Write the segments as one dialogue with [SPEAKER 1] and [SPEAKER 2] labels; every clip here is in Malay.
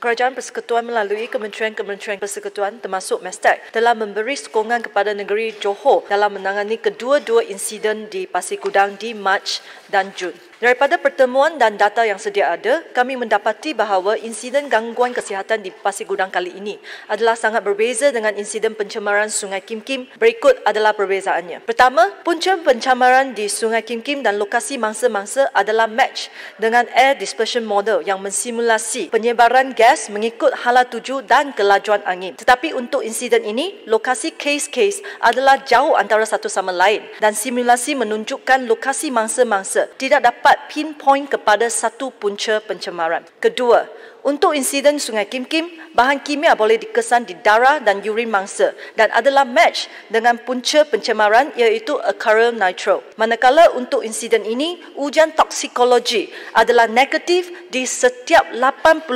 [SPEAKER 1] Kerajaan Persekutuan melalui Kementerian-Kementerian Persekutuan termasuk Mestek telah memberi sokongan kepada negeri Johor dalam menangani kedua-dua insiden di Pasir Gudang di Mac dan Jun. Daripada pertemuan dan data yang sedia ada, kami mendapati bahawa insiden gangguan kesihatan di Pasir Gudang kali ini adalah sangat berbeza dengan insiden pencemaran Sungai Kim Kim. Berikut adalah perbezaannya. Pertama, punca pencemaran di Sungai Kim Kim dan lokasi mangsa-mangsa adalah match dengan air dispersion model yang mensimulasi penyebaran gas mengikut hala tuju dan kelajuan angin. Tetapi untuk insiden ini, lokasi kes-kes adalah jauh antara satu sama lain dan simulasi menunjukkan lokasi mangsa-mangsa tidak dapat pinpoint kepada satu punca pencemaran. Kedua, untuk insiden Sungai Kim Kim, bahan kimia boleh dikesan di darah dan urin mangsa dan adalah match dengan punca pencemaran iaitu acryl nitro. Manakala untuk insiden ini, ujian toksikologi adalah negatif di setiap 85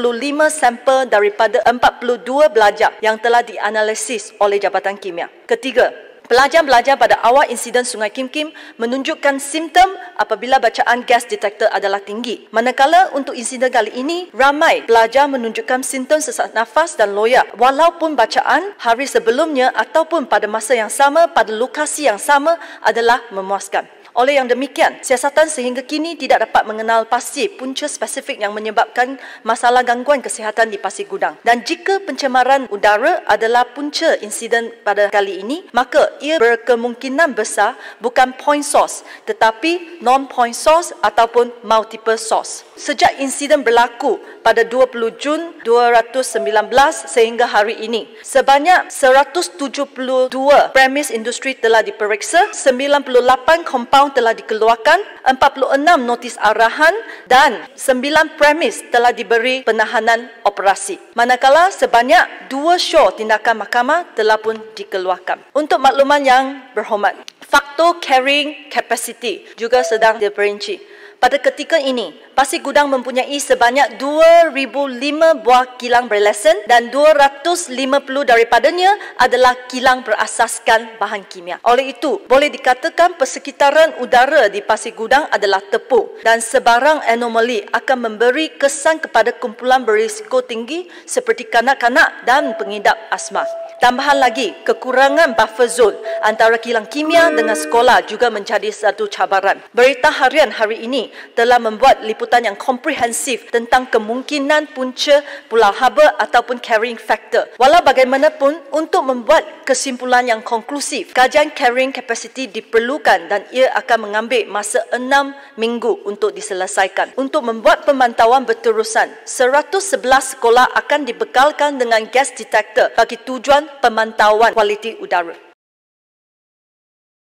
[SPEAKER 1] sampel daripada 42 belajar yang telah dianalisis oleh Jabatan Kimia. Ketiga, pelajar-belajar pada awal insiden Sungai Kim Kim menunjukkan simptom apabila bacaan gas detektor adalah tinggi. Manakala untuk insiden kali ini, ramai pelajar menunjukkan simptom sesak nafas dan loyak walaupun bacaan hari sebelumnya ataupun pada masa yang sama pada lokasi yang sama adalah memuaskan. Oleh yang demikian, siasatan sehingga kini tidak dapat mengenal pasti punca spesifik yang menyebabkan masalah gangguan kesihatan di Pasir Gudang. Dan jika pencemaran udara adalah punca insiden pada kali ini, maka ia berkemungkinan besar bukan point source tetapi non-point source ataupun multiple source. Sejak insiden berlaku pada 20 Jun 2019 sehingga hari ini, sebanyak 172 premis industri telah diperiksa, 98 kompaun telah dikeluarkan, 46 notis arahan dan 9 premis telah diberi penahanan operasi. Manakala sebanyak 2 syur tindakan mahkamah telah pun dikeluarkan. Untuk makluman yang berhormat, faktor carrying capacity juga sedang diperinci. Pada ketika ini, Pasir Gudang mempunyai sebanyak 2,005 buah kilang berlesen dan 250 daripadanya adalah kilang berasaskan bahan kimia. Oleh itu, boleh dikatakan persekitaran udara di Pasir Gudang adalah tepung dan sebarang anomali akan memberi kesan kepada kumpulan berisiko tinggi seperti kanak-kanak dan pengidap asma. Tambahan lagi, kekurangan buffer zone antara kilang kimia dengan sekolah juga menjadi satu cabaran. Berita harian hari ini telah membuat liputan yang komprehensif tentang kemungkinan punca Pulau Habor ataupun carrying factor. Walau bagaimanapun, untuk membuat kesimpulan yang konklusif, kajian carrying capacity diperlukan dan ia akan mengambil masa 6 minggu untuk diselesaikan. Untuk membuat pemantauan berterusan, 111 sekolah akan dibekalkan dengan gas detector bagi tujuan pemantauan kualiti udara.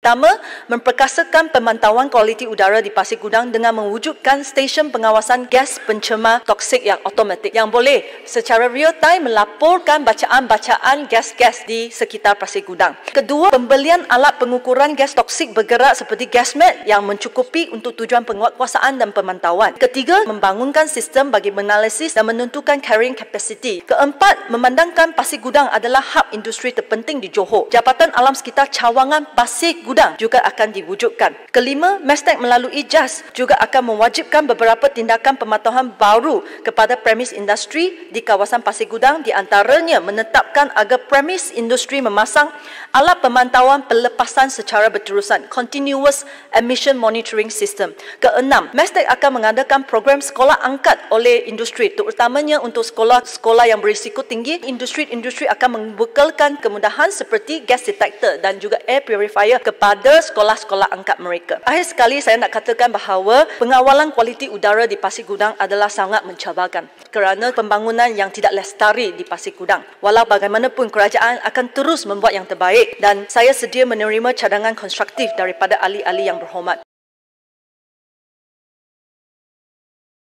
[SPEAKER 1] Pertama, memperkasakan pemantauan kualiti udara di Pasir Gudang dengan mewujudkan stesen pengawasan gas pencemar toksik yang automatik yang boleh secara real time melaporkan bacaan-bacaan gas-gas di sekitar Pasir Gudang. Kedua, pembelian alat pengukuran gas toksik bergerak seperti gasmet yang mencukupi untuk tujuan penguatkuasaan dan pemantauan. Ketiga, membangunkan sistem bagi menganalisis dan menentukan carrying capacity. Keempat, memandangkan Pasir Gudang adalah hub industri terpenting di Johor. Jabatan Alam Sekitar Cawangan Pasir Gudang juga akan diwujudkan. Kelima, Mestek melalui JAS juga akan mewajibkan beberapa tindakan pemantauan baru kepada premis industri di kawasan Pasir Gudang, di antaranya menetapkan agar premis industri memasang alat pemantauan pelepasan secara berterusan, continuous emission monitoring system. Keenam, Mestek akan mengadakan program sekolah angkat oleh industri, terutamanya untuk sekolah-sekolah yang berisiko tinggi. Industri akan membekalkan kemudahan seperti gas detector dan juga air purifier kepada sekolah-sekolah angkat mereka. Akhir sekali, saya nak katakan bahawa pengawalan kualiti udara di Pasir Gudang adalah sangat mencabarkan kerana pembangunan yang tidak lestari di Pasir Gudang. Walau bagaimanapun, kerajaan akan terus membuat yang terbaik dan saya sedia menerima cadangan konstruktif daripada ahli-ahli yang berhormat.